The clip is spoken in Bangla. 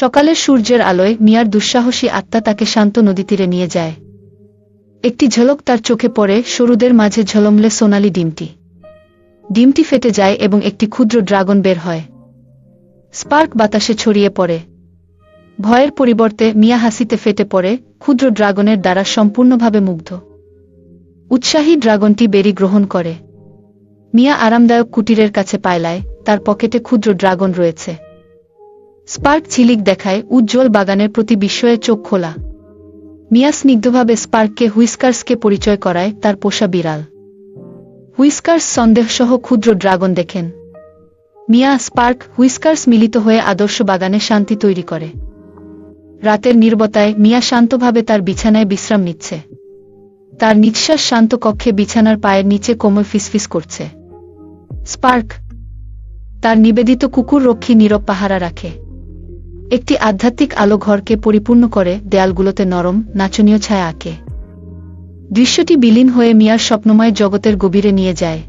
সকালের সূর্যের আলোয় মিয়ার দুঃসাহসী আত্মা তাকে শান্ত নদীতীরে নিয়ে যায়। একটি ঝলক তার চোখে পড়ে, সরুদের মাঝে ঝলমলে সোনালি ডিমটি। ডিমটি ফেটে যায় এবং একটি ক্ষুদ্র ড্রাগন বের হয়। স্পার্ক বাতাসে ছড়িয়ে পড়ে। ভয়ের পরিবর্তে মিয়া হাসিতে ফেটে পড়ে, ক্ষুদ্র ড্রাগনের দ্বারা সম্পূর্ণভাবে মুগ্ধ। উৎসাহী ড্রাগনটি বেরি গ্রহণ করে। মিয়া আরামদায়ক কুটিরের কাছে পায়লায়, তার পকেটে ক্ষুদ্র ড্রাগন রয়েছে। স্পার্ক ঝিলিক দেখায়, উজ্জ্বল বাগানের প্রতি বিস্ময়ে চোখ খোলা। মিয়া স্নিগ্ধভাবে স্পার্ককে হুইস্কার্সকে পরিচয় করায়, তার পোষা বিড়াল। হুইস্কার্স সন্দেহসহ ক্ষুদ্র ড্রাগন দেখেন। মিয়া, স্পার্ক, হুইস্কার্স মিলিত হয়ে আদর্শ বাগানে শান্তি তৈরি করে। রাতের নীরবতায় মিয়া শান্তভাবে তার বিছানায় বিশ্রাম নিচ্ছে। তার নিঃশ্বাস শান্ত কক্ষে বিছানার পায়ের নিচে কোমল ফিসফিস করছে। স্পার্ক তার নিবেদিত কুকুর রক্ষী নীরব পাহারা রাখে। একটি আধ্যাত্মিক আলো ঘরকে পরিপূর্ণ করে, দেয়ালগুলোতে নরম, নাচনীয় ছায়া আঁকে। দৃশ্যটি বিলীন হয়ে মিয়ার স্বপ্নময় জগতের গভীরে নিয়ে যায়।